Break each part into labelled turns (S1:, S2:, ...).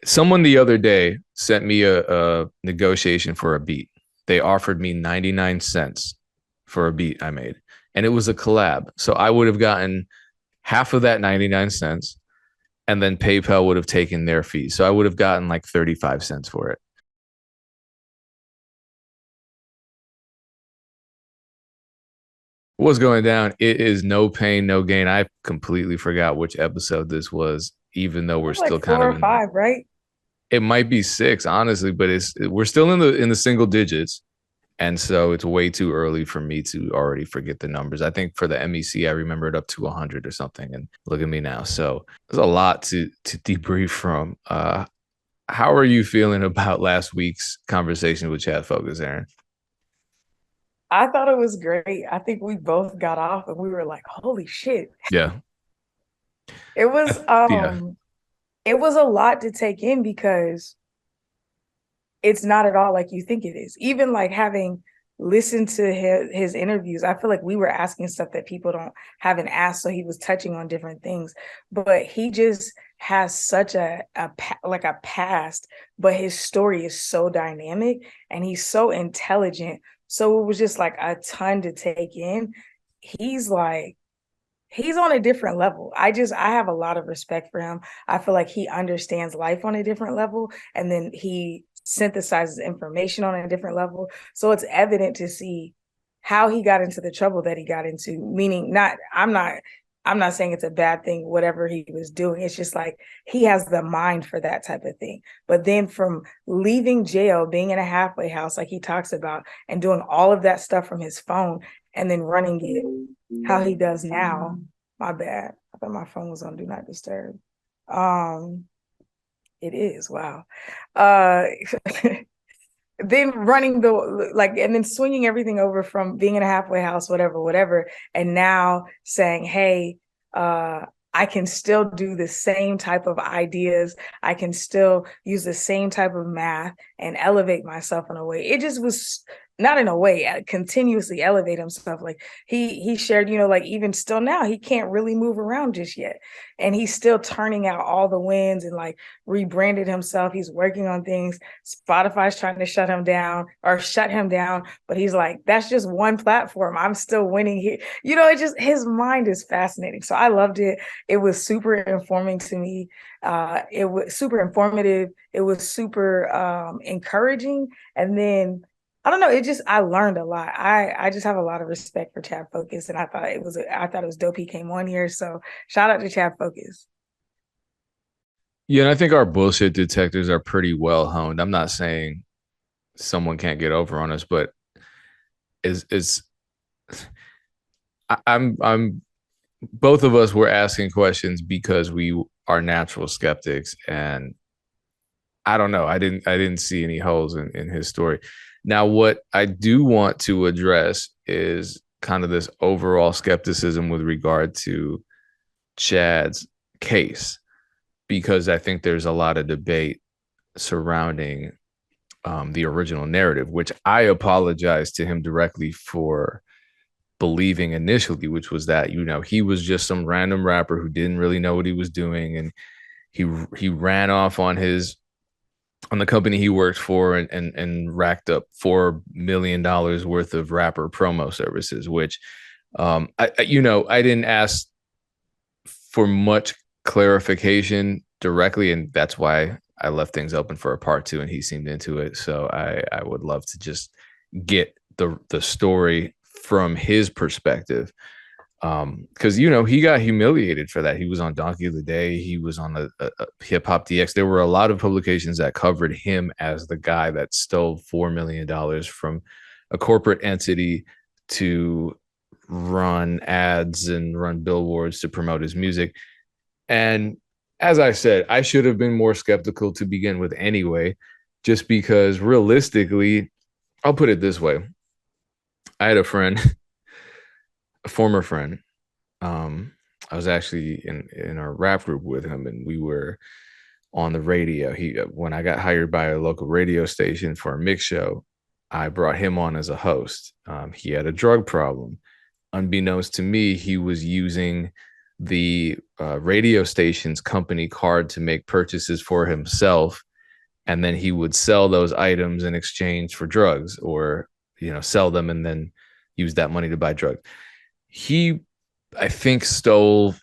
S1: Someone the other day sent me a negotiation for a beat. They offered me 99 cents for a beat I made, and it was a collab. So I would have gotten half of that 99 cents, and then PayPal would have taken their fee. So I would have gotten like 35 cents for it. What's going down? It is no pain, no gain. I completely forgot which episode this was, even though we're
S2: It's like
S1: still kind
S2: four
S1: of
S2: or
S1: in.
S2: five, right?
S1: It might be six, honestly, but it's we're still in the single digits. And so it's way too early for me to already forget the numbers. I think for the MEC, I remember it up to 100 or something. And look at me now. So there's a lot to debrief from. How are you feeling about last week's conversation with Chad Focus, Aaron?
S2: I thought it was great. I think we both got off and we were like, holy shit.
S1: Yeah.
S2: It was
S1: Yeah.
S2: um it was a lot to take in because it's not at all like you think it is. Even like having listened to his interviews, I feel like we were asking stuff that people don't haven't asked. So he was touching on different things, but he just has such like a past, but his story is so dynamic and he's so intelligent. So it was just like a ton to take in. He's like he's on a different level. I have a lot of respect for him. I feel like he understands life on a different level and then he synthesizes information on a different level. So it's evident to see how he got into the trouble that he got into, meaning not I'm not saying it's a bad thing whatever he was doing. It's just like he has the mind for that type of thing. But then from leaving jail, being in a halfway house like he talks about and doing all of that stuff from his phone and then running it how he does now. My bad. I thought my phone was on do not disturb. Um, it is. Wow. Uh, then running the like, and then swinging everything over from being in a halfway house, whatever, and now saying, "Hey, I can still do the same type of ideas. I can still use the same type of math and elevate myself in a way." It just was not in a way continuously elevate himself. Like he shared, like even still now he can't really move around just yet, and he's still turning out all the wins and like rebranded himself. He's working on things. Spotify's trying to shut him down, but he's like, that's just one platform. I'm still winning here. It just his mind is fascinating. So I loved it. It was super informing to me. It was super informative. It was super encouraging. And then I don't know. I learned a lot. I just have a lot of respect for Chad Focus, and I thought it was dope. He came on here, so shout out to Chad Focus.
S1: Yeah. And I think our bullshit detectors are pretty well honed. I'm not saying someone can't get over on us, but is I'm both of us were asking questions because we are natural skeptics, and I don't know. I didn't see any holes in his story. Now, what I do want to address is kind of this overall skepticism with regard to Chad's case, because I think there's a lot of debate surrounding the original narrative, which I apologize to him directly for believing initially, which was that he was just some random rapper who didn't really know what he was doing, and he ran off on the company he worked for, and racked up $4 million worth of rapper promo services, which I didn't ask for much clarification directly, and that's why I left things open for a part two, and he seemed into it. So I would love to just get the story from his perspective, because he got humiliated for that. He was on Donkey of the Day. He was on a Hip Hop DX. There were a lot of publications that covered him as the guy that stole $4 million from a corporate entity to run ads and run billboards to promote his music. And as I said, I should have been more skeptical to begin with anyway, just because realistically, I'll put it this way. I had a friend, a former friend. I was actually in our rap group with him, and we were on the radio. When I got hired by a local radio station for a mix show, I brought him on as a host. He had a drug problem. Unbeknownst to me, he was using the radio station's company card to make purchases for himself, and then he would sell those items in exchange for drugs, or sell them and then use that money to buy drugs. He, I think, stole,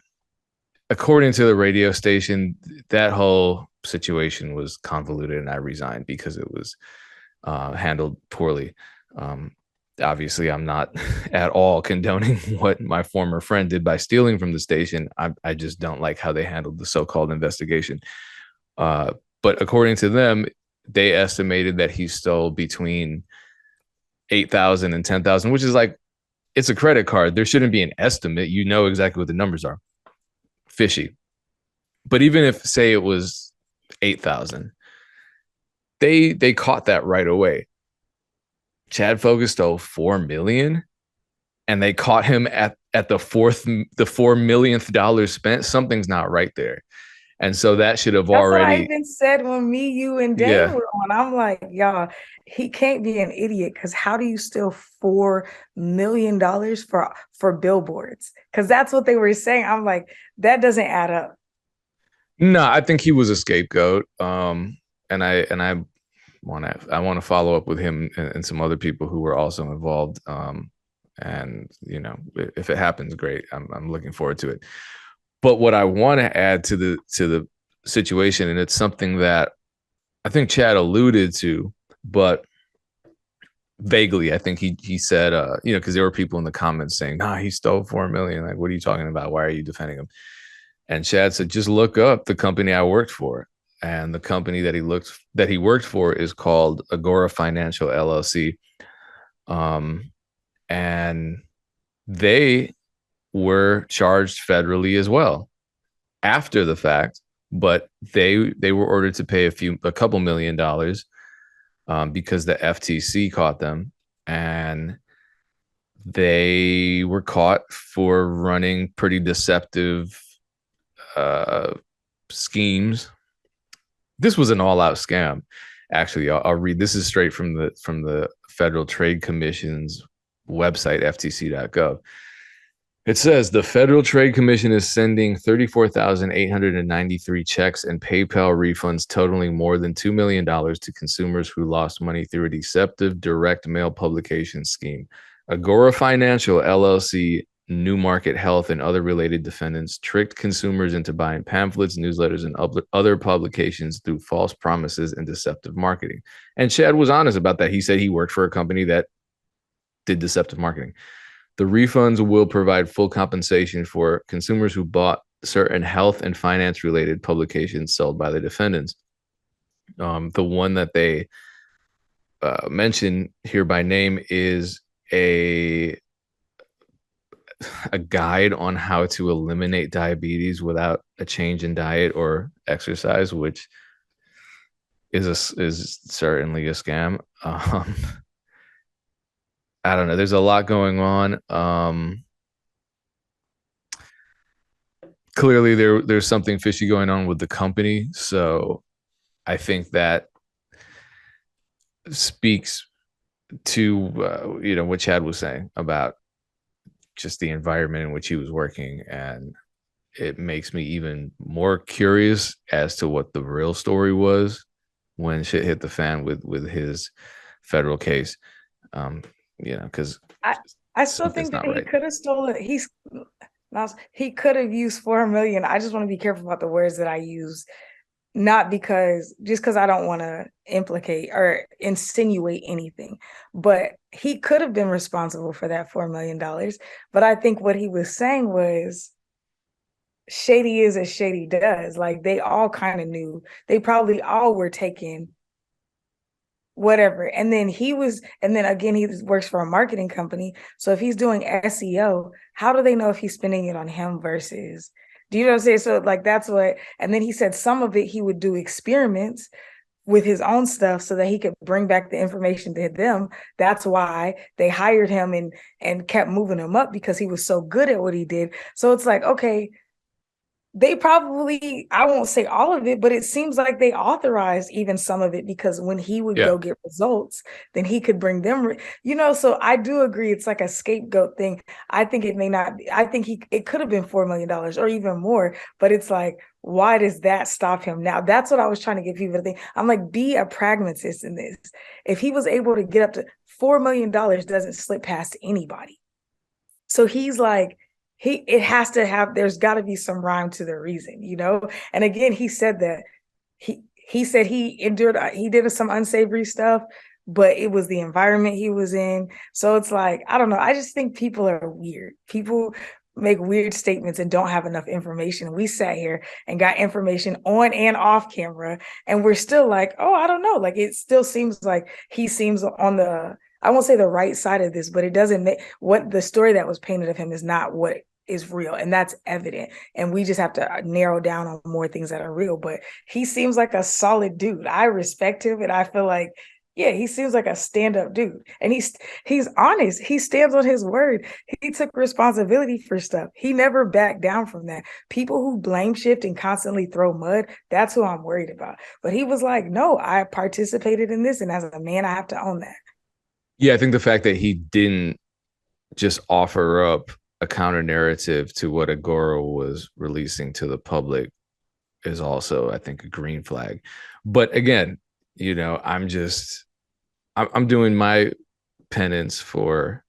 S1: according to the radio station, that whole situation was convoluted, and I resigned because it was handled poorly. Um, Obviously, I'm not at all condoning what my former friend did by stealing from the station. I just don't like how they handled the so-called investigation. Uh, but according to them, they estimated that he stole between 8,000 and 10,000, which is like, it's a credit card. There shouldn't be an estimate. You know exactly what the numbers are. Fishy. But even if, say, it was 8,000, they caught that right away. Chad Fogus stole 4 million, and they caught him at the $4 millionth spent. Something's not right there. And so that should have
S2: That's what I
S1: already,
S2: even said when me, you, and Dane
S1: yeah.
S2: were on. I'm like, y'all, he can't be an idiot, because how do you steal $4 million for billboards? Because that's what they were saying. I'm like, that doesn't add up.
S1: No, I think he was a scapegoat. And I want to follow up with him and some other people who were also involved. And if it happens, great. I'm looking forward to it. But what I want to add to the situation, and it's something that I think Chad alluded to, but vaguely, I think he said, because there were people in the comments saying, "Nah, he stole 4 million. Like, what are you talking about? Why are you defending him?" And Chad said, "Just look up the company I worked for." And the company that he worked for is called Agora Financial LLC. And they were charged federally as well after the fact, but they were ordered to pay a couple $1 million, because the FTC caught them, and they were caught for running pretty deceptive schemes. This was an all-out scam. Actually, I'll read. This is straight from the Federal Trade Commission's website, ftc.gov. It says the Federal Trade Commission is sending 34,893 checks and PayPal refunds totaling more than $2 million to consumers who lost money through a deceptive direct mail publication scheme. Agora Financial LLC, New Market Health, and other related defendants tricked consumers into buying pamphlets, newsletters, and other publications through false promises and deceptive marketing. And Chad was honest about that. He said he worked for a company that did deceptive marketing. The refunds will provide full compensation for consumers who bought certain health and finance related publications sold by the defendants. The one that they mention here by name is a guide on how to eliminate diabetes without a change in diet or exercise, which is certainly a scam. I don't know. There's a lot going on. Clearly, there's something fishy going on with the company. So I think that speaks to what Chad was saying about just the environment in which he was working, and it makes me even more curious as to what the real story was when shit hit the fan with his federal case. Because
S2: I still think that he could have stolen. He could have used 4 million. I just want to be careful about the words that I use, not because I don't want to implicate or insinuate anything, but he could have been responsible for that $4 million. But I think what he was saying was, shady is as shady does. Like, they all kind of knew. They probably all were taking whatever. And then again, he works for a marketing company. So if he's doing SEO, how do they know if he's spending it on him versus, do you know what I'm saying? So like, that's what, and then he said some of it he would do experiments with his own stuff so that he could bring back the information to them. That's why they hired him and kept moving him up, because he was so good at what he did. So it's like, okay, they probably, I won't say all of it, but it seems like they authorized even some of it because when he would
S1: Yeah.
S2: go get results, then he could bring them, so I do agree it's like a scapegoat thing. I think it may not be, I think it could have been $4 million or even more, but it's like, why does that stop him now? That's what I was trying to get people to think. I'm like, be a pragmatist in this. If he was able to get up to $4 million doesn't slip past anybody. So he's like, it has to have, there's got to be some rhyme to the reason. And again, he said that he said he did some unsavory stuff, but it was the environment he was in. So it's like, I don't know. I just think people are weird. People make weird statements and don't have enough information. We sat here and got information on and off camera, and we're still like, oh, I don't know. Like, it still seems like he seems on the, I won't say the right side of this, but it doesn't make what the story that was painted of him is not what is real. And that's evident. And we just have to narrow down on more things that are real. But he seems like a solid dude. I respect him. And I feel like, yeah, he seems like a stand-up dude. And he's honest. He stands on his word. He took responsibility for stuff. He never backed down from that. People who blame shift and constantly throw mud, that's who I'm worried about. But he was like, no, I participated in this. And as a man, I have to own that.
S1: Yeah, I think the fact that he didn't just offer up a counter narrative to what Agora was releasing to the public is also, I think, a green flag. But again, I'm doing my penance for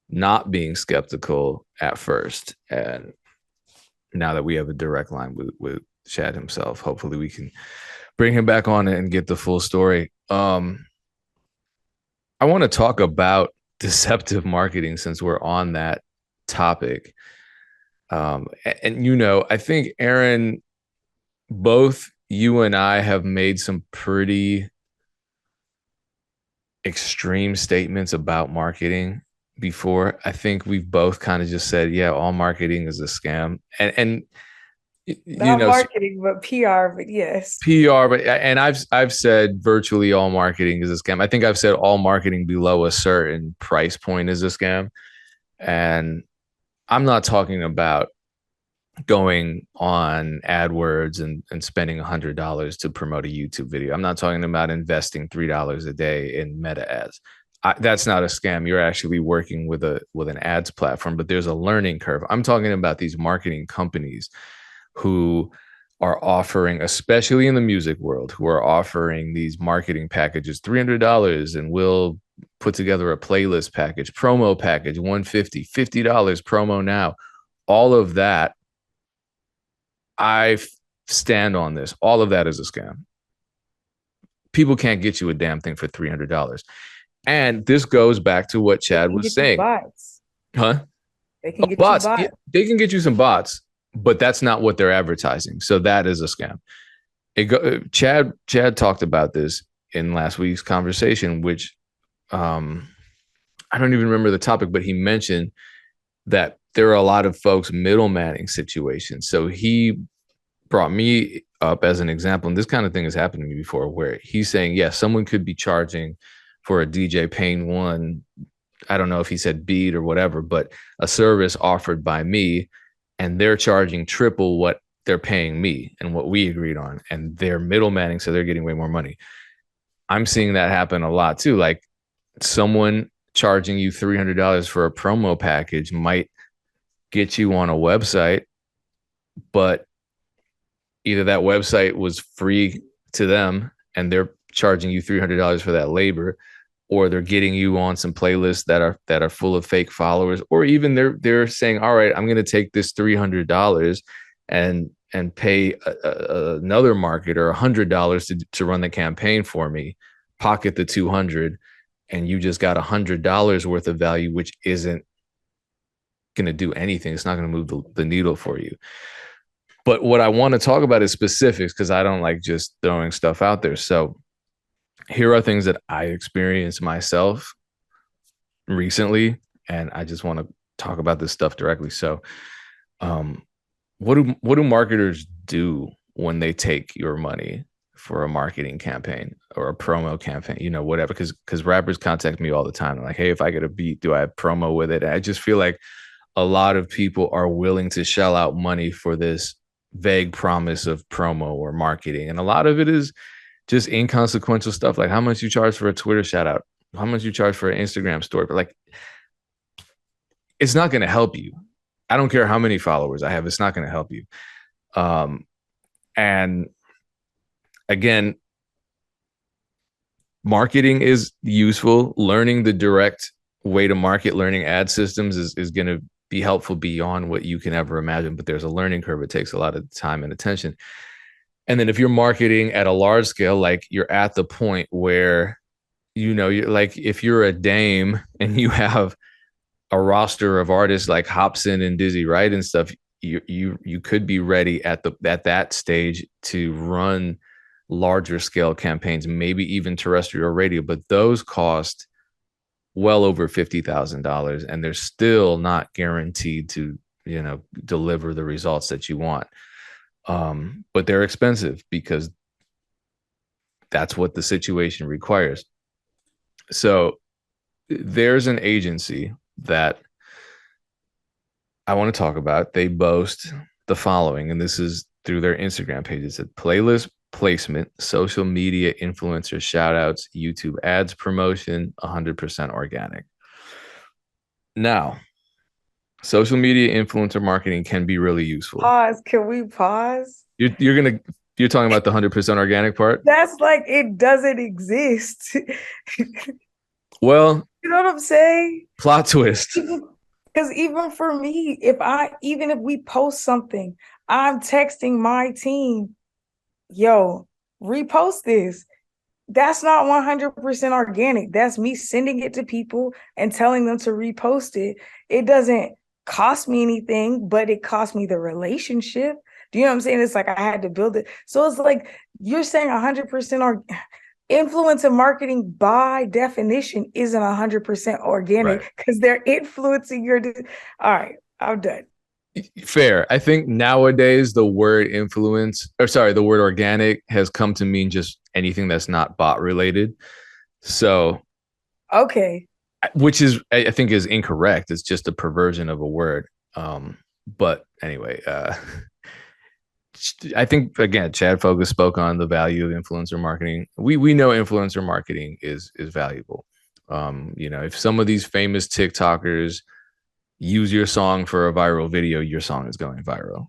S1: not being skeptical at first. And now that we have a direct line with Chad himself, hopefully we can bring him back on and get the full story. I want to talk about deceptive marketing since we're on that topic. I think, Erinn, both you and I have made some pretty extreme statements about marketing before. I think we've both kind of just said, yeah, all marketing is a scam. And
S2: Not marketing, but PR, but yes.
S1: PR, and I've said virtually all marketing is a scam. I think I've said all marketing below a certain price point is a scam. And I'm not talking about going on AdWords and spending $100 to promote a YouTube video. I'm not talking about investing $3 a day in meta ads. That's not a scam. You're actually working with an ads platform, but there's a learning curve. I'm talking about these marketing companies who are offering, especially in the music world, who are offering these marketing packages, $300, and we'll put together a playlist package, promo package, $150, $50 promo now. All of that, I stand on this. All of that is a scam. People can't get you a damn thing for $300. And this goes back to what Chad was saying.
S2: Bots.
S1: Huh?
S2: They can get
S1: bots.
S2: you bots.
S1: Yeah, they can get you some bots, but that's not what they're advertising. So that is a scam. Chad talked about this in last week's conversation, which I don't even remember the topic, but he mentioned that there are a lot of folks middlemaning situations. So he brought me up as an example, and this kind of thing has happened to me before, where he's saying, yeah, someone could be charging for a DJ Pain One, I don't know if he said beat or whatever, but a service offered by me, and they're charging triple what they're paying me and what we agreed on, and they're middlemaning, so they're getting way more money. I'm seeing that happen a lot too. Like, someone charging you $300 for a promo package might get you on a website, but either that website was free to them and they're charging you $300 for that labor, or they're getting you on some playlists that are full of fake followers, or even they're saying, all right, I'm going to take this $300 and pay another marketer $100 to run the campaign for me, pocket the 200, and you just got $100 worth of value, which isn't going to do anything. It's not going to move the needle for you. But what I want to talk about is specifics, because I don't like just throwing stuff out there. So here are things that I experienced myself recently, and I just want to talk about this stuff directly. So what do marketers do when they take your money for a marketing campaign or a promo campaign, whatever? Because rappers contact me all the time. They're like, hey, if I get a beat, do I have promo with it? And I just feel like a lot of people are willing to shell out money for this vague promise of promo or marketing. And a lot of it is just inconsequential stuff, like how much you charge for a Twitter shout out, how much you charge for an Instagram story. But like, it's not going to help you. I don't care how many followers I have. It's not going to help you. And again, marketing is useful. Learning the direct way to market, learning ad systems is going to be helpful beyond what you can ever imagine. But there's a learning curve. It takes a lot of time and attention. And then if you're marketing at a large scale, like you're at the point where, you're like, if you're a Dame and you have a roster of artists like Hobson and Dizzy Wright and stuff, you could be ready at that stage to run larger scale campaigns, maybe even terrestrial radio, but those cost well over $50,000 and they're still not guaranteed to, deliver the results that you want. But they're expensive because that's what the situation requires. So there's an agency that I want to talk about. They boast the following, and this is through their Instagram page. It said playlist placement, social media influencer shout outs, YouTube ads promotion, 100% organic. Now, social media influencer marketing can be really useful.
S2: Pause. Can we pause?
S1: You're talking about the 100% organic part?
S2: That's like, it doesn't exist.
S1: Well,
S2: you know what I'm saying?
S1: Plot twist.
S2: Because even for me, even if we post something, I'm texting my team, yo, repost this. That's not 100% organic. That's me sending it to people and telling them to repost it. It doesn't cost me anything, but it cost me the relationship. Do you know what I'm saying? It's like I had to build it. So it's like you're saying 100% influencer marketing by definition isn't 100% organic because they're influencing your. All right, I'm done.
S1: Fair. I think nowadays the word the word organic has come to mean just anything that's not bot related. So,
S2: okay,
S1: which is I think is incorrect. It's just a perversion of a word. But anyway, I think again, Chad Focus spoke on the value of influencer marketing. We know influencer marketing is valuable. If some of these famous TikTokers use your song for a viral video, your song is going viral.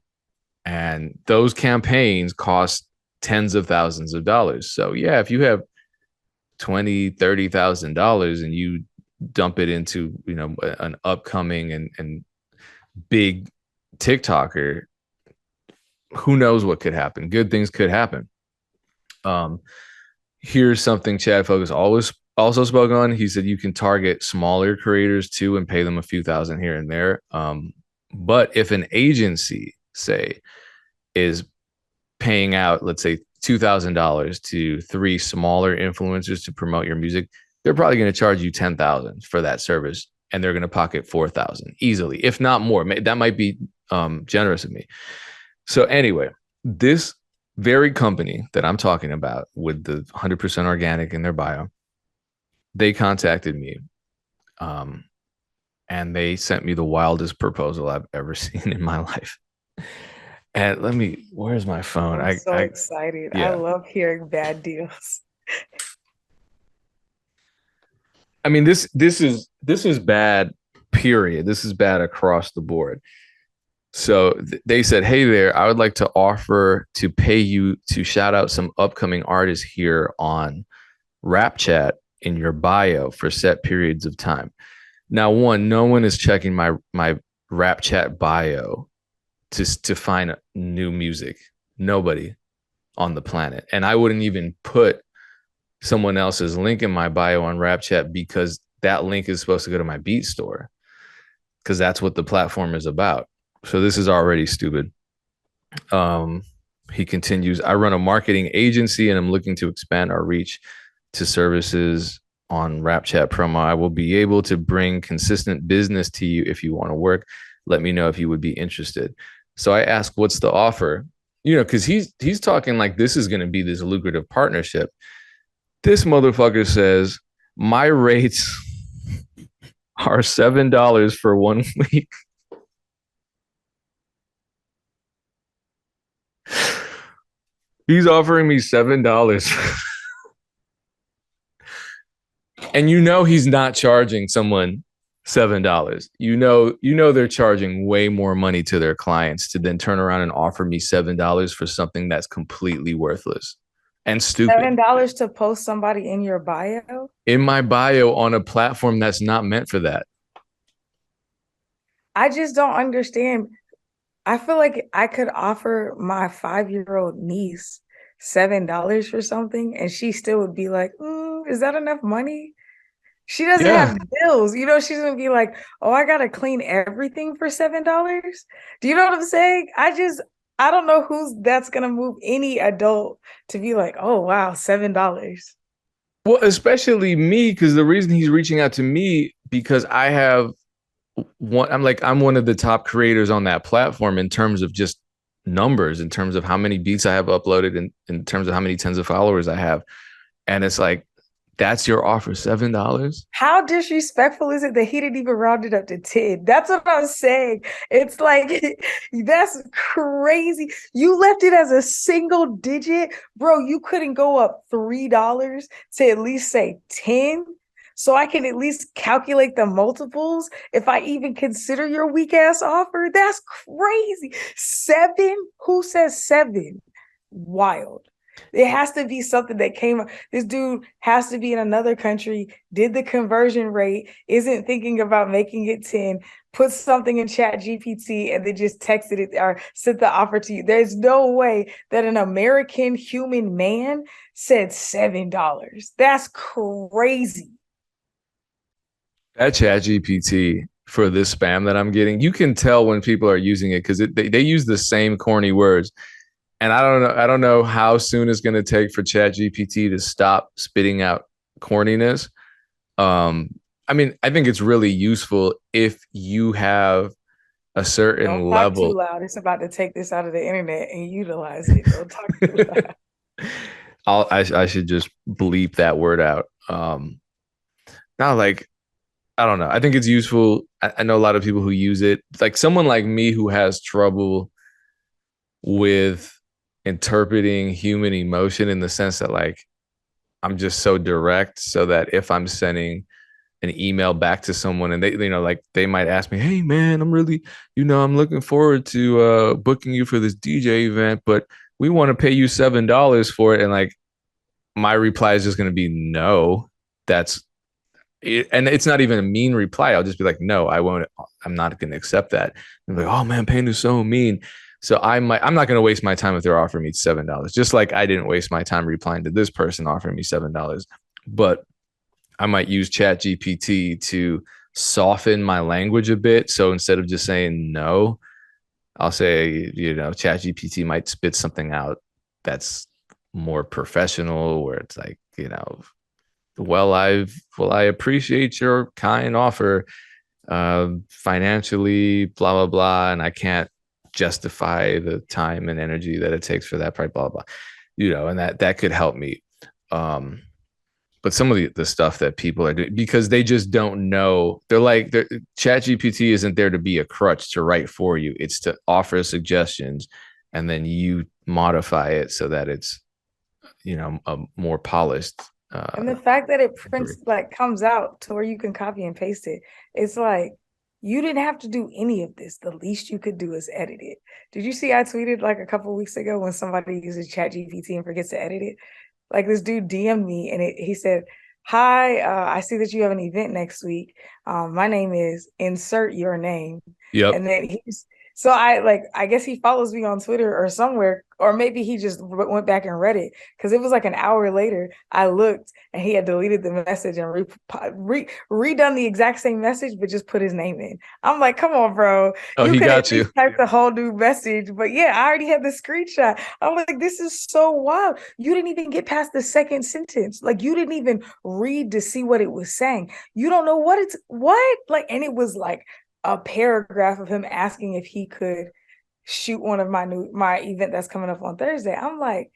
S1: And those campaigns cost tens of thousands of dollars. So yeah, if you have $20,000-$30,000 and you dump it into, an upcoming and big TikToker, who knows what could happen? Good things could happen. Here's something Chad Focus also spoke on. He said you can target smaller creators too and pay them a few thousand here and there. But if an agency, say, is paying out, let's say, $2,000 to 3 smaller influencers to promote your music, they're probably going to charge you $10,000 for that service, and they're going to pocket $4,000 easily, if not more. That might be generous of me. So anyway, this very company that I'm talking about with the 100% organic in their bio, they contacted me and they sent me the wildest proposal I've ever seen in my life. And where's my phone?
S2: I'm so excited. Yeah. I love hearing bad deals.
S1: I mean, this is bad, period. This is bad across the board. So they said, hey there, I would like to offer to pay you to shout out some upcoming artists here on Rap Chat in your bio for set periods of time. Now, no one is checking my Rap Chat bio to find new music. Nobody on the planet. And I wouldn't even put someone else's link in my bio on Rap Chat because that link is supposed to go to my beat store because that's what the platform is about. So this is already stupid. He continues, I run a marketing agency and I'm looking to expand our reach to services on Rap Chat promo. I will be able to bring consistent business to you if you want to work. Let me know if you would be interested. So I asked, what's the offer? Because he's talking like this is going to be this lucrative partnership. This motherfucker says, my rates are $7 for 1 week He's offering me $7. And he's not charging someone $7. They're charging way more money to their clients to then turn around and offer me $7 for something that's completely worthless and stupid.
S2: $7 to post somebody in your bio?
S1: In my bio on a platform that's not meant for that.
S2: I just don't understand. I feel like I could offer my 5-year-old niece $7 for something, and she still would be like, is that enough money? She doesn't
S1: Yeah.
S2: have bills. She's gonna be like, oh, I gotta clean everything for $7. Do you know what I'm saying? I don't know who's that's gonna move any adult to be like, oh wow, $7.
S1: Well, especially me, because the reason he's reaching out to me because I'm one of the top creators on that platform in terms of just numbers, in terms of how many beats I have uploaded, and in terms of how many tens of followers I have. And it's like, that's your offer, $7?
S2: How disrespectful is it that he didn't even round it up to 10? That's what I'm saying. It's like, that's crazy. You left it as a single digit. Bro, you couldn't go up $3 to at least say 10. So I can at least calculate the multiples if I even consider your weak ass offer. That's crazy. 7? Who says 7? Wild. It has to be something that came up. This dude has to be in another country, did the conversion rate, isn't thinking about making it 10, put something in Chat GPT, and then just texted it or sent the offer to you. There's no way that an American human man said $7. That's crazy.
S1: That Chat GPT for this spam that I'm getting, you can tell when people are using it because they use the same corny words. And I don't know how soon it's going to take for Chat GPT to stop spitting out corniness. I mean, I think it's really useful if you have a certain
S2: Don't talk too
S1: level.
S2: loud. It's about to take this out of the internet and utilize it. Don't talk too loud.
S1: I should just bleep that word out. Now, like, I don't know. I think it's useful. I know a lot of people who use it. Like someone like me who has trouble with interpreting human emotion in the sense that like I'm just so direct, so that if I'm sending an email back to someone and they like they might ask me, hey man, I'm really, I'm looking forward to booking you for this DJ event, but we want to pay you $7 for it. And like my reply is just going to be no. That's it. And it's not even a mean reply. I'll just be like, no, I won't. I'm not going to accept that. And like, oh man, Pain is so mean. So I'm not going to waste my time if they're offering me $7. Just like I didn't waste my time replying to this person offering me $7. But I might use Chat GPT to soften my language a bit. So instead of just saying no, I'll say, Chat GPT might spit something out that's more professional, where it's like, I appreciate your kind offer, financially, blah, blah, blah. And I can't justify the time and energy that it takes for that price, blah, blah, and that could help me. But some of the stuff that people are doing, because they just don't know, Chat GPT isn't there to be a crutch to write for you. It's to offer suggestions and then you modify it so that it's, a more polished.
S2: And the fact that it prints like comes out to where you can copy and paste it, it's like you didn't have to do any of this. The least you could do is edit it. Did you see I tweeted like a couple of weeks ago when somebody uses Chat GPT and forgets to edit it? Like this dude DM'd me and he said, hi, I see that you have an event next week. My name is insert your name.
S1: Yep.
S2: And then so I guess he follows me on Twitter or somewhere, or maybe he just went back and read it because it was like an hour later. I looked and he had deleted the message and redone the exact same message, but just put his name in. I'm like, come on, bro.
S1: Oh,
S2: You
S1: he
S2: could
S1: got you.
S2: type the whole new message, but yeah, I already had the screenshot. I'm like, this is so wild. You didn't even get past the second sentence. Like you didn't even read to see what it was saying. You don't know what like, and it was like a paragraph of him asking if he could shoot one of my event that's coming up on Thursday. I'm like,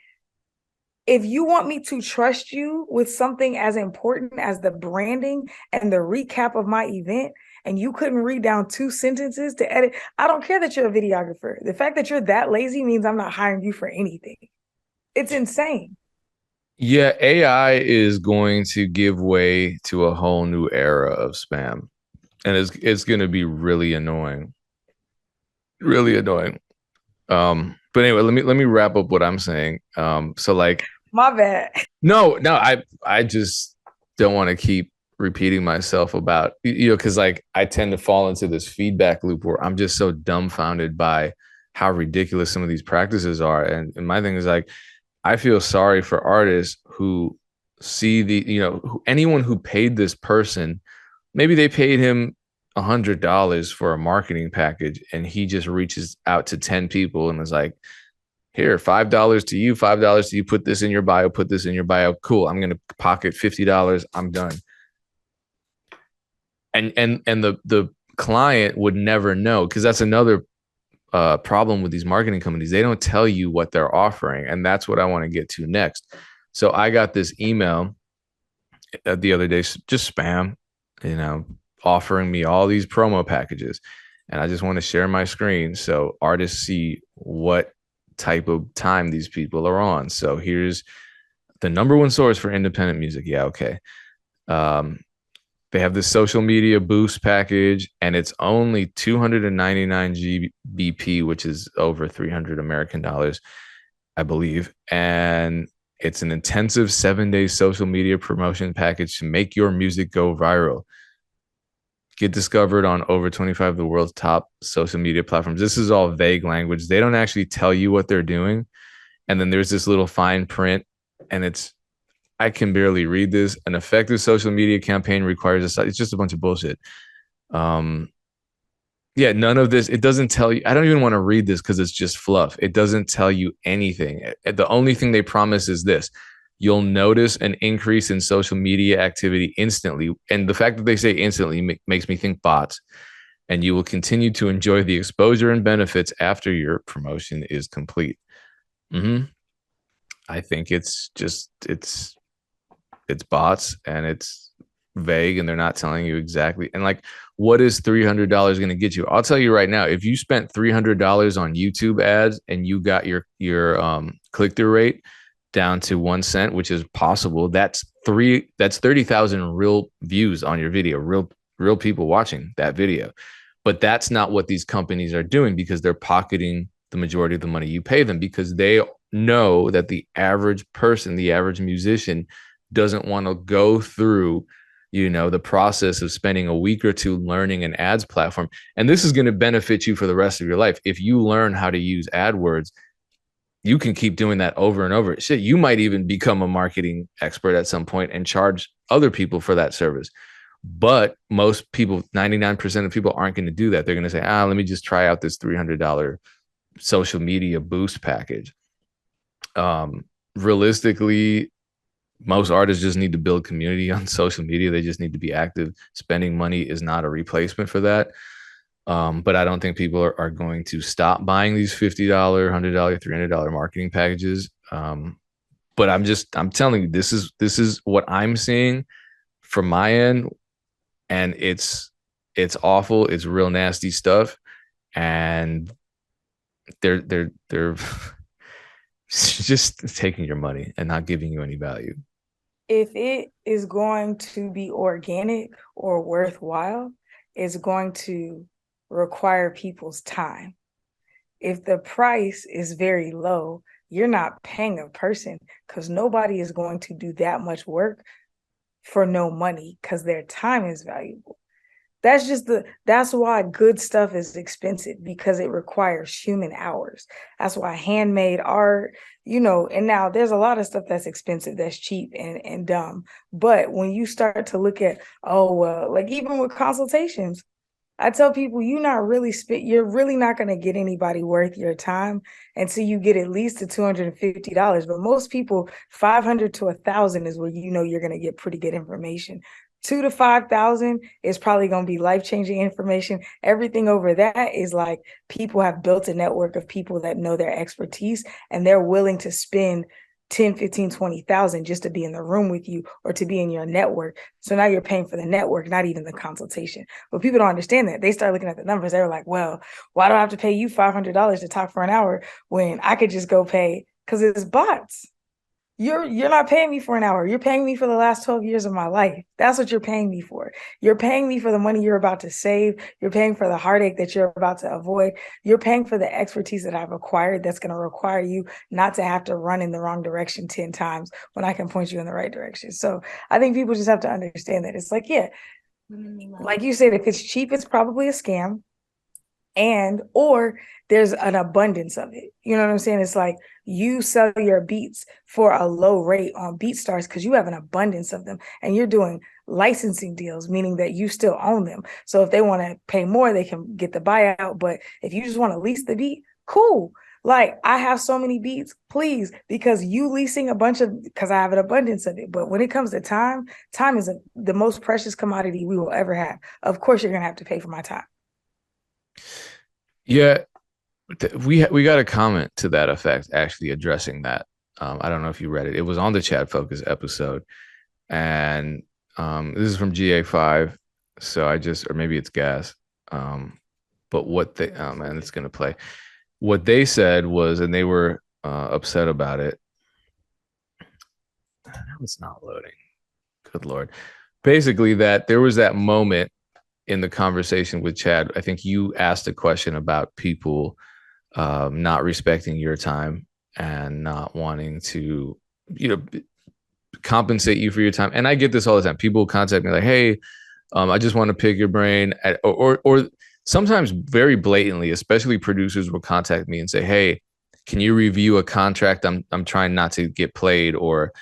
S2: if you want me to trust you with something as important as the branding and the recap of my event, and you couldn't read down 2 sentences to edit, I don't care that you're a videographer. The fact that you're that lazy means I'm not hiring you for anything. It's insane.
S1: Yeah, AI is going to give way to a whole new era of spam, and it's going to be really annoying, really annoying. But anyway, let me wrap up what I'm saying. So like,
S2: My bad.
S1: no, I just don't want to keep repeating myself about because like I tend to fall into this feedback loop where I'm just so dumbfounded by how ridiculous some of these practices are, and my thing is like I feel sorry for artists who see anyone who paid this person, maybe they paid him $100 for a marketing package and he just reaches out to 10 people and is like, here, $5 to you, $5 to you, put this in your bio, put this in your bio. Cool. I'm gonna pocket $50. I'm done. And the client would never know because that's another problem with these marketing companies. They don't tell you what they're offering, and that's what I want to get to next. So I got this email the other day, just spam, you know, offering me all these promo packages, and I just want to share my screen so artists see what type of time these people are on. So here's the number one source for independent music. Yeah, okay. Um, they have this social media boost package, and it's only 299 GBP, which is over 300 American dollars, I believe. And it's an intensive 7 day social media promotion package to make your music go viral. Get discovered on over 25 of the world's top social media platforms. This is all vague language. They don't actually tell you what they're doing. And then there's this little fine print, and I can barely read this. An effective social media campaign requires it's just a bunch of bullshit. Um, yeah, none of this. It doesn't tell you. I don't even want to read this because it's just fluff. It doesn't tell you anything. The only thing they promise is this: you'll notice an increase in social media activity instantly. And the fact that they say instantly makes me think bots. And you will continue to enjoy the exposure and benefits after your promotion is complete. Mm-hmm. I think it's bots and it's vague and they're not telling you exactly. And like, what is $300 going to get you? I'll tell you right now, if you spent $300 on YouTube ads and you got your click through rate down to 1 cent, which is possible, that's 30,000 real views on your video, real people watching that video. But that's not what these companies are doing because they're pocketing the majority of the money you pay them because they know that the average person, the average musician doesn't want to go through the process of spending a week or two learning an ads platform. And this is going to benefit you for the rest of your life. If you learn how to use AdWords, you can keep doing that over and over. Shit, you might even become a marketing expert at some point and charge other people for that service. But most people, 99% of people aren't going to do that. They're going to say, let me just try out this $300 social media boost package. Realistically, most artists just need to build community on social media. They just need to be active. Spending money is not a replacement for that. But I don't think people are going to stop buying these $50, $100, $300 marketing packages. But I'm telling you, this is what I'm seeing from my end, and it's awful. It's real nasty stuff, and they're just taking your money and not giving you any value.
S2: If it is going to be organic or worthwhile, it's going to require people's time. If the price is very low, you're not paying a person because nobody is going to do that much work for no money because their time is valuable. That's why good stuff is expensive because it requires human hours. That's why handmade art, and now there's a lot of stuff that's expensive, that's cheap and dumb. But when you start to look at, like even with consultations, I tell people you're really not going to get anybody worth your time until you get at least to $250. But most people, 500 to 1,000 is where you're going to get pretty good information. 2 to 5,000 is probably going to be life-changing information. Everything over that is like people have built a network of people that know their expertise and they're willing to spend 10, 15, 20,000 just to be in the room with you or to be in your network. So now you're paying for the network, not even the consultation. But people don't understand that. They start looking at the numbers. They're like, well, why do I have to pay you $500 to talk for an hour when I could just go pay because it's bots. You're not paying me for an hour. You're paying me for the last 12 years of my life. That's what you're paying me for. You're paying me for the money you're about to save. You're paying for the heartache that you're about to avoid. You're paying for the expertise that I've acquired that's going to require you not to have to run in the wrong direction 10 times when I can point you in the right direction. So I think people just have to understand that it's like, yeah, like you said, if it's cheap, it's probably a scam, or there's an abundance of it. You know what I'm saying? It's like you sell your beats for a low rate on BeatStars because you have an abundance of them, and you're doing licensing deals, meaning that you still own them. So if they want to pay more, they can get the buyout. But if you just want to lease the beat, cool. Like, I have so many beats, please, because you leasing a bunch of, because I have an abundance of it. But when it comes to time, time is the most precious commodity we will ever have. Of course, you're going to have to pay for my time.
S1: Yeah, we got a comment to that effect, actually addressing that. I don't know if you read it. It was on the Chat Focus episode, and this is from GA5. So or maybe it's Gas. But what they, oh man, it's gonna play. What they said was, and they were upset about it. It's not loading. Good Lord. Basically, that there was that moment in the conversation with Chad. I think you asked a question about people not respecting your time and not wanting to, compensate you for your time. And I get this all the time. People contact me like, "Hey, I just want to pick your brain," or sometimes very blatantly, especially producers will contact me and say, "Hey, can you review a contract? I'm trying not to get played," or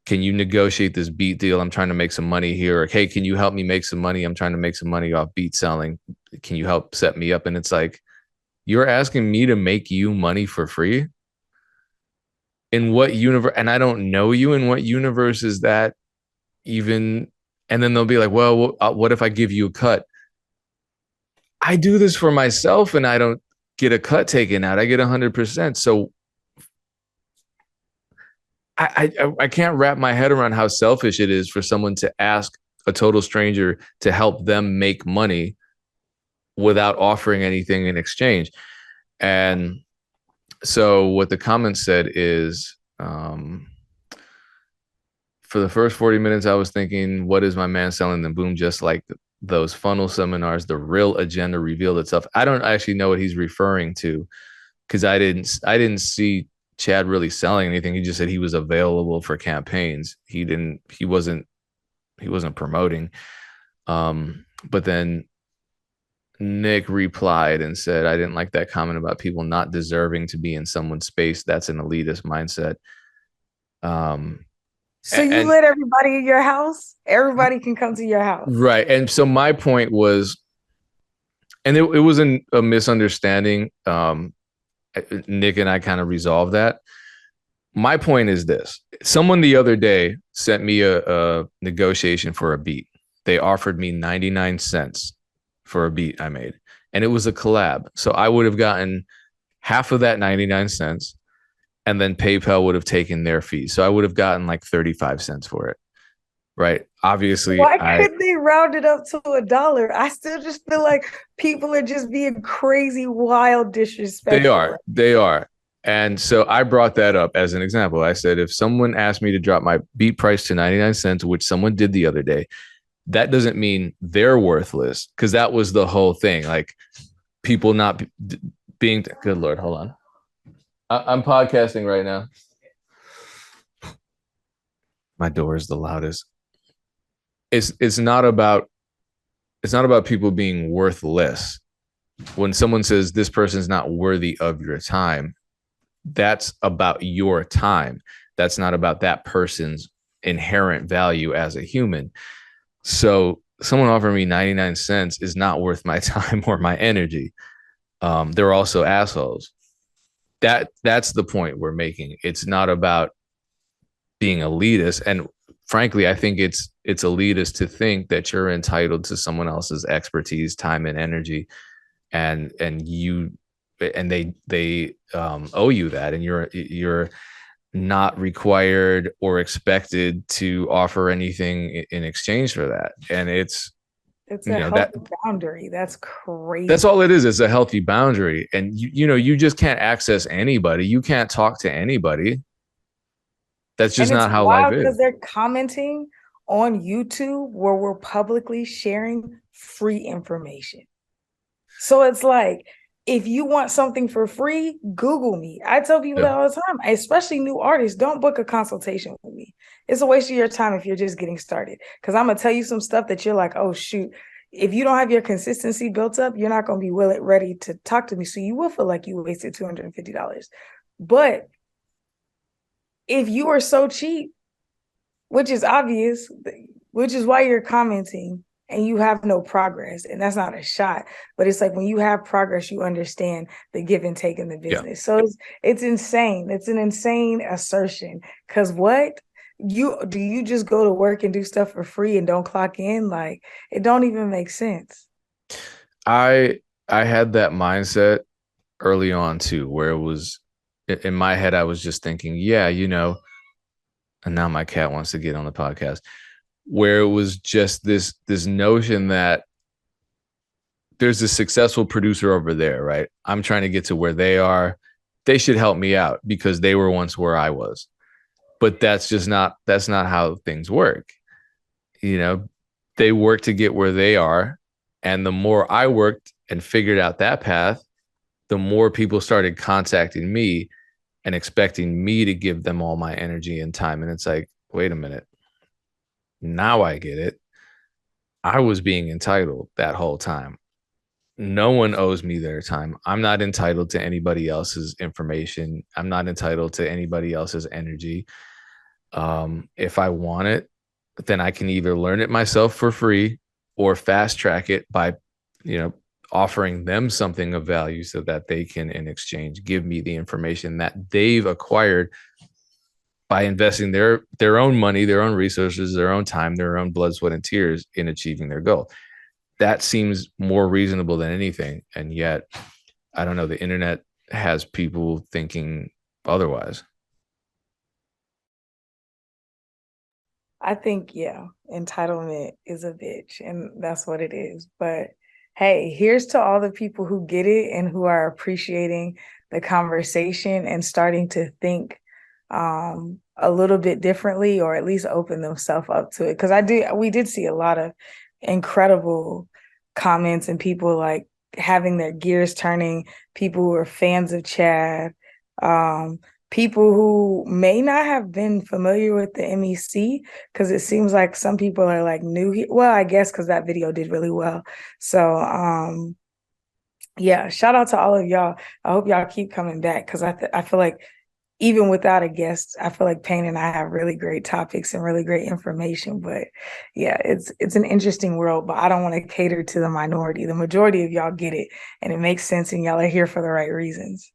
S1: "Can you negotiate this beat deal? I'm trying to make some money here." Or, "Hey, can you help me make some money? I'm trying to make some money off beat selling. Can you help set me up?" And it's like, you're asking me to make you money for free? In what universe? And I don't know you. In what universe is that even? And then they'll be like, "Well, what if I give you a cut?" I do this for myself and I don't get a cut taken out. I get 100%. So I can't wrap my head around how selfish it is for someone to ask a total stranger to help them make money without offering anything in exchange. And so what the comments said is, for the first 40 minutes, I was thinking, what is my man selling? Then boom, just like those funnel seminars, the real agenda revealed itself. I don't actually know what he's referring to, because I didn't see Chad really selling anything. He just said he was available for campaigns. He wasn't promoting. But then Nick replied and said, "I didn't like that comment about people not deserving to be in someone's space. That's an elitist mindset."
S2: So you let everybody in your house? Everybody can come to your house.
S1: Right. And so my point was, and it wasn't a misunderstanding. Nick and I kind of resolved that. My point is this. Someone the other day sent me a negotiation for a beat. They offered me 99 cents for a beat I made, and it was a collab. So I would have gotten half of that 99 cents, and then PayPal would have taken their fee. So I would have gotten like 35 cents for it. Right. Obviously,
S2: why couldn't they round it up to $1? I still just feel like people are just being crazy, wild, disrespectful.
S1: They are. And so I brought that up as an example. I said, if someone asked me to drop my beat price to 99 cents, which someone did the other day, that doesn't mean they're worthless, because that was the whole thing. Like, people not being, good Lord, hold on. I'm podcasting right now. My door is the loudest. It's not about people being worthless. When someone says this person's not worthy of your time, that's about your time. That's not about that person's inherent value as a human. So someone offering me 99 cents is not worth my time or my energy. They're also assholes. That's the point we're making. It's not about being elitist. And frankly, I think it's elitist to think that you're entitled to someone else's expertise, time, and energy, and they owe you that, and you're not required or expected to offer anything in exchange for that. And it's
S2: It's
S1: You
S2: a
S1: know, that
S2: healthy boundary. That's
S1: that's
S2: crazy.
S1: all it is. It's a healthy boundary. And you know, you just can't access anybody. You can't talk to anybody. That's just
S2: And it's
S1: not how life
S2: wild
S1: is.
S2: because they're commenting on YouTube where we're publicly sharing free information. So it's like, if you want something for free, Google me. I tell people
S1: Yeah.
S2: that all the time, especially new artists. Don't book a consultation with me. It's a waste of your time if you're just getting started. Because I'm gonna tell you some stuff that you're like, oh shoot. If you don't have your consistency built up, you're not gonna be ready to talk to me. So you will feel like you wasted $250. But if you are so cheap, which is obvious, which is why you're commenting and you have no progress. And that's not a shot, but it's like when you have progress, you understand the give and take in the
S1: Yeah.
S2: business. So it's insane. It's an insane assertion. Because what? You just go to work and do stuff for free and don't clock in? Like it don't even make sense.
S1: I I had that mindset early on too, where it was in my head, I was just thinking, yeah, you know, and now my cat wants to get on the podcast, where it was just this notion that there's a successful producer over there, right? I'm trying to get to where they are. They should help me out because they were once where I was. But that's not how things work. You know, they work to get where they are. And the more I worked and figured out that path, the more people started contacting me and expecting me to give them all my energy and time. And it's like, wait a minute. Now I get it. I was being entitled that whole time. No one owes me their time. I'm not entitled to anybody else's information. I'm not entitled to anybody else's energy. If I want it, then I can either learn it myself for free or fast track it by, you know, offering them something of value so that they can, in exchange, give me the information that they've acquired by investing their own money, their own resources, their own time, their own blood, sweat, and tears in achieving their goal. That seems more reasonable than anything. And yet, I don't know, the internet has people thinking otherwise.
S2: I think, yeah, entitlement is a bitch, and that's what it is. But hey, here's to all the people who get it and who are appreciating the conversation and starting to think a little bit differently, or at least open themselves up to it. Because we did see a lot of incredible comments and people like having their gears turning, people who are fans of Chad. Um, People who may not have been familiar with the MEC, because it seems like some people are like new here. Well, I guess because that video did really well. So yeah, shout out to all of y'all. I hope y'all keep coming back because I feel like even without a guest, I feel like Payne and I have really great topics and really great information. But yeah, it's an interesting world, but I don't want to cater to the minority. The majority of y'all get it and it makes sense and y'all are here for the right reasons.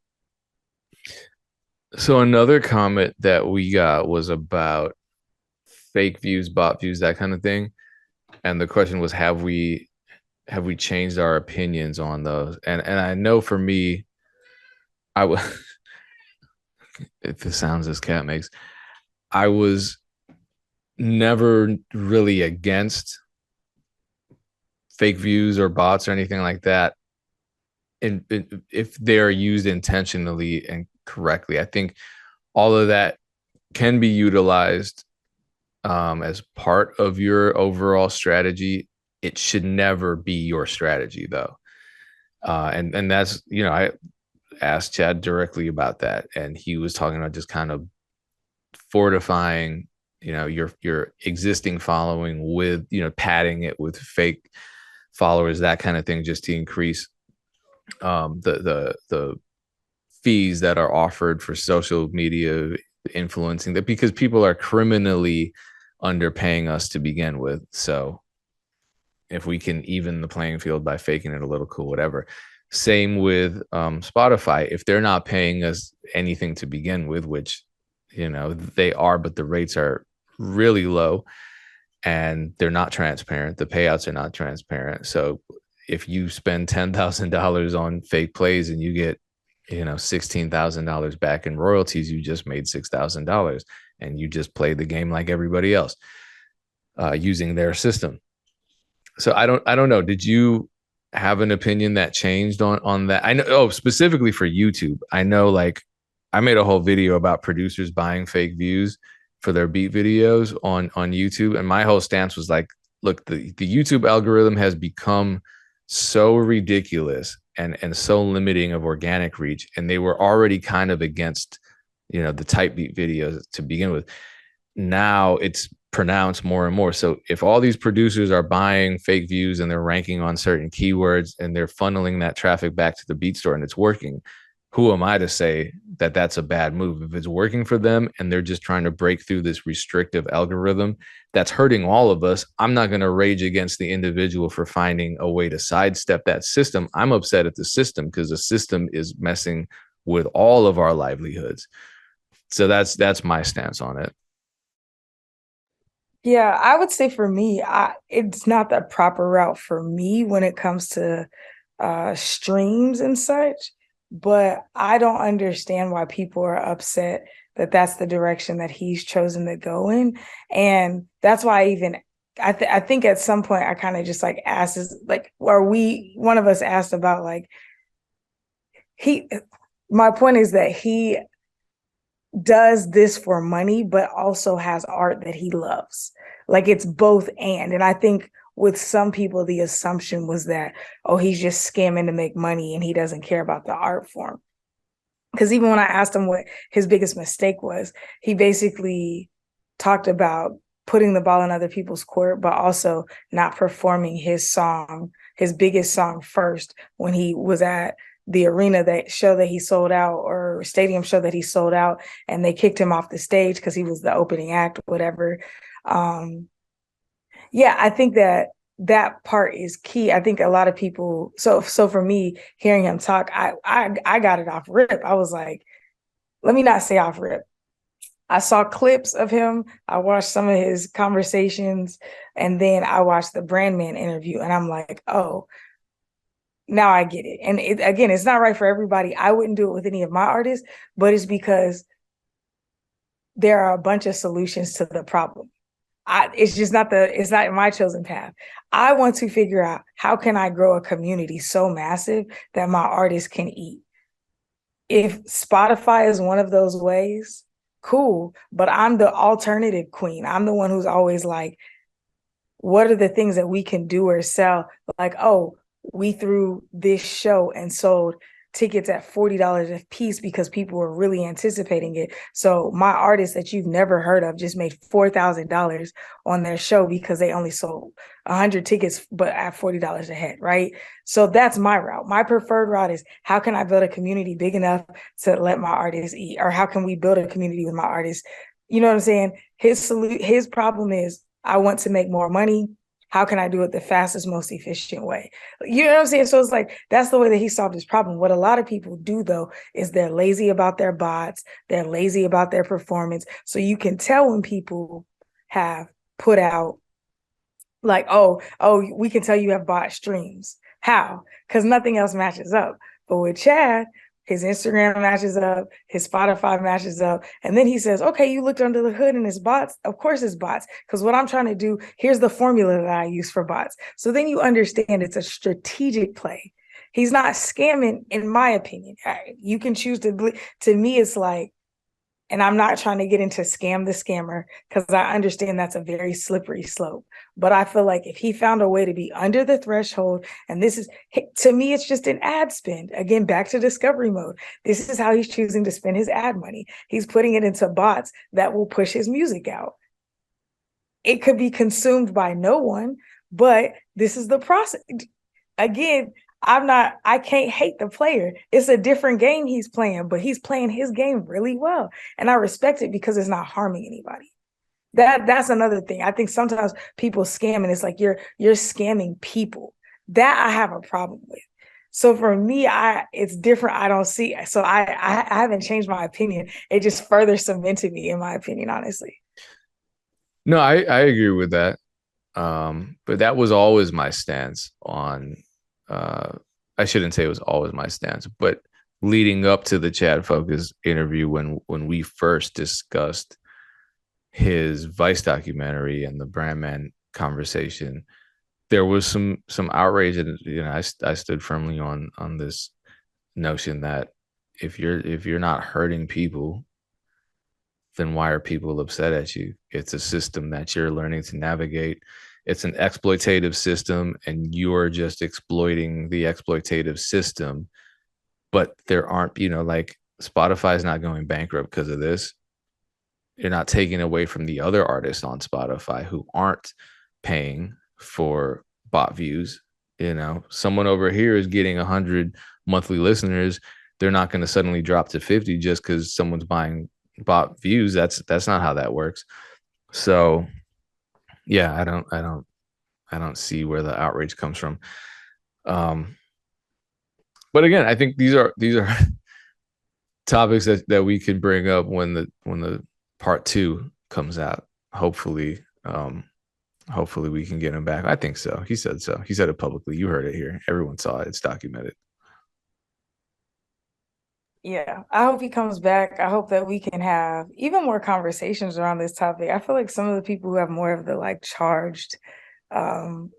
S1: So another comment that we got was about fake views, bot views, that kind of thing. And the question was, have we changed our opinions on those? And I know for me, I was if the sounds this cat makes, I was never really against fake views or bots or anything like that. And if they're used intentionally and correctly, I think all of that can be utilized as part of your overall strategy. It should never be your strategy, though. And that's, you know, I asked Chad directly about that, and he was talking about just kind of fortifying, you know, your existing following with, you know, padding it with fake followers, that kind of thing, just to increase the fees that are offered for social media influencing that, because people are criminally underpaying us to begin with. So if we can even the playing field by faking it a little, cool, whatever. Same with Spotify. If they're not paying us anything to begin with, which, you know, they are, but the rates are really low and they're not transparent. The payouts are not transparent. So if you spend $10,000 on fake plays and you get, you know, $16,000 back in royalties, you just made $6,000 and you just played the game like everybody else using their system. So I don't know. Did you have an opinion that changed on that? I know, oh, specifically for YouTube. I know, like, I made a whole video about producers buying fake views for their beat videos on YouTube, and my whole stance was like, look, the YouTube algorithm has become so ridiculous and so limiting of organic reach, and they were already kind of against, the type beat videos to begin with. Now it's pronounced more and more. So if all these producers are buying fake views and they're ranking on certain keywords and they're funneling that traffic back to the beat store and it's working, who am I to say that that's a bad move? If it's working for them and they're just trying to break through this restrictive algorithm that's hurting all of us, I'm not going to rage against the individual for finding a way to sidestep that system. I'm upset at the system because the system is messing with all of our livelihoods. So that's my stance on it.
S2: Yeah, I would say for me, it's not the proper route for me when it comes to streams and such, but I don't understand why people are upset that that's the direction that he's chosen to go in. And that's why I think at some point I kind of just like asked is like, or one of us asked about like he my point is that he does this for money, but also has art that he loves. Like it's both and I think with some people, the assumption was that, oh, he's just scamming to make money and he doesn't care about the art form. Because even when I asked him what his biggest mistake was, he basically talked about putting the ball in other people's court, but also not performing his song, his biggest song first when he was at the arena that show that he sold out or stadium show that he sold out, and they kicked him off the stage because he was the opening act, whatever. Yeah, I think that part is key. I think a lot of people. So for me, hearing him talk, I got it off rip. I was like, let me not say off rip. I saw clips of him. I watched some of his conversations, and then I watched the Brandman interview, and I'm like, oh, now I get it. And again, it's not right for everybody. I wouldn't do it with any of my artists, but it's because there are a bunch of solutions to the problem. It's not my chosen path. I want to figure out how can I grow a community so massive that my artists can eat. If Spotify is one of those ways, cool. But I'm the alternative queen. I'm the one who's always like, what are the things that we can do or sell? Like, oh, we threw this show and sold tickets at $40 a piece because people were really anticipating it. So my artist that you've never heard of just made $4,000 on their show because they only sold 100 tickets, but at $40 a head, right? So that's my route. My preferred route is how can I build a community big enough to let my artists eat? Or how can we build a community with my artists? You know what I'm saying? His problem is I want to make more money. How can I do it the fastest, most efficient way? You know what I'm saying? So it's like, that's the way that he solved his problem. What a lot of people do, though, is they're lazy about their bots. They're lazy about their performance. So you can tell when people have put out like, oh, we can tell you have bot streams. How? Because nothing else matches up. But with Chad, his Instagram matches up, his Spotify matches up. And then he says, okay, you looked under the hood and it's bots. Of course it's bots. Because what I'm trying to do, here's the formula that I use for bots. So then you understand it's a strategic play. He's not scamming, in my opinion. You can choose to me, it's like, and I'm not trying to get into scam the scammer because I understand that's a very slippery slope. But I feel like if he found a way to be under the threshold, and this is, to me, it's just an ad spend. Again, back to discovery mode. This is how he's choosing to spend his ad money. He's putting it into bots that will push his music out. It could be consumed by no one, but this is the process. Again, I can't hate the player. It's a different game he's playing, but he's playing his game really well. And I respect it because it's not harming anybody. That's another thing. I think sometimes people scam and it's like you're scamming people. That I have a problem with. So for me, it's different. I don't see. So I haven't changed my opinion. It just further cemented me in my opinion, honestly.
S1: No, I agree with that. But that was always my stance on I shouldn't say it was always my stance, but leading up to the Chad Focus interview when we first discussed his Vice documentary and the Brandman conversation, there was some outrage, and I stood firmly on this notion that if you're not hurting people, then why are people upset at you? It's a system that you're learning to navigate. It's an exploitative system, and you're just exploiting the exploitative system. But there aren't, like Spotify's not going bankrupt because of this. You're not taking away from the other artists on Spotify who aren't paying for bot views. Someone over here is getting 100 monthly listeners. They're not going to suddenly drop to 50 just because someone's buying bot views. That's not how that works. So yeah, I don't see where the outrage comes from. Um, but again, I think these are topics that we could bring up when the part two comes out. Hopefully we can get him back. I think so. He said so. He said it publicly. You heard it here. Everyone saw it. It's documented.
S2: Yeah, I hope he comes back. I hope that we can have even more conversations around this topic. I feel like some of the people who have more of the like charged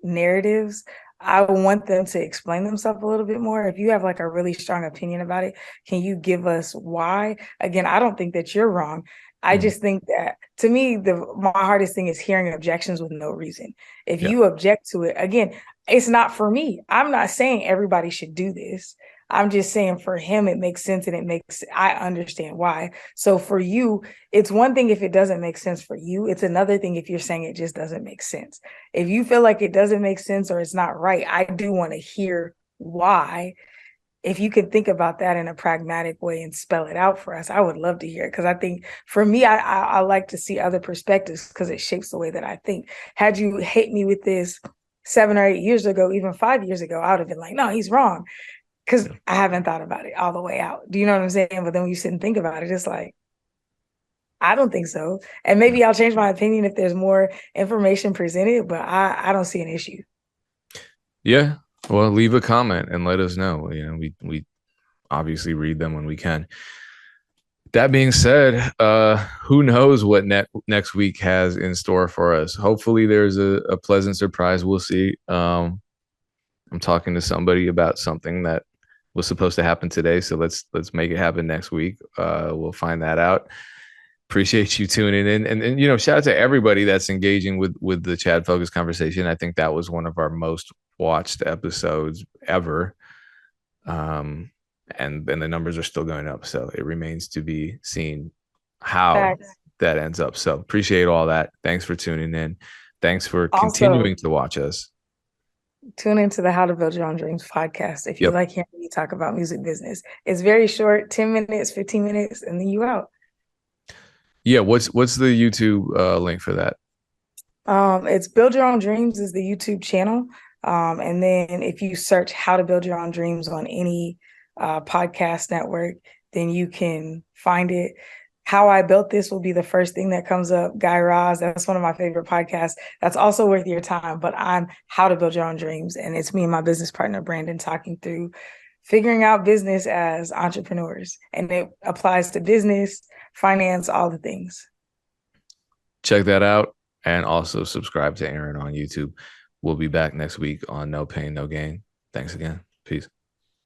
S2: narratives, I want them to explain themselves a little bit more. If you have like a really strong opinion about it, can you give us why? Again, I don't think that you're wrong. I
S1: Mm.
S2: just think that to me, my hardest thing is hearing objections with no reason. If
S1: Yeah.
S2: you object to it, again, it's not for me. I'm not saying everybody should do this. I'm just saying for him, it makes sense and I understand why. So for you, it's one thing if it doesn't make sense for you. It's another thing if you're saying it just doesn't make sense. If you feel like it doesn't make sense or it's not right, I do want to hear why. If you could think about that in a pragmatic way and spell it out for us, I would love to hear it. Because I think for me, I like to see other perspectives because it shapes the way that I think. Had you hit me with this 7 or 8 years ago, even 5 years ago, I would have been like, no, he's wrong. Because
S1: Yeah.
S2: I haven't thought about it all the way out. Do you know what I'm saying? But then when you sit and think about it, it's like, I don't think so. And
S1: Yeah.
S2: maybe I'll change my opinion if there's more information presented, but I don't see an issue.
S1: Yeah. Well, leave a comment and let us know. We obviously read them when we can. That being said, who knows what next week has in store for us? Hopefully, there's a pleasant surprise. We'll see. I'm talking to somebody about something that was supposed to happen today, so let's make it happen next week. We'll find that out. Appreciate you tuning in, and shout out to everybody that's engaging with the Chad Focus conversation. I think that was one of our most watched episodes ever. And the numbers are still going up. So it remains to be seen how
S2: Facts.
S1: that ends up. So appreciate all that. Thanks for tuning in. Thanks for
S2: Also,
S1: continuing to watch us.
S2: tune into the How to Build Your Own Dreams podcast if you
S1: Yep.
S2: like hearing me talk about music business. It's very short, 10 minutes, 15 minutes, and then you out.
S1: Yeah. What's the YouTube link for that?
S2: It's Build Your Own Dreams is the YouTube channel. And then if you search How to Build Your Own Dreams on any podcast network, then you can find it. How I Built This will be the first thing that comes up. Guy Raz, that's one of my favorite podcasts. That's also worth your time. But I'm How to Build Your Own Dreams. And it's me and my business partner, Brandon, talking through figuring out business as entrepreneurs. And it applies to business, finance, all the things.
S1: Check that out. And also subscribe to Erinn on YouTube. We'll be back next week on No Pain, No Gain. Thanks again. Peace.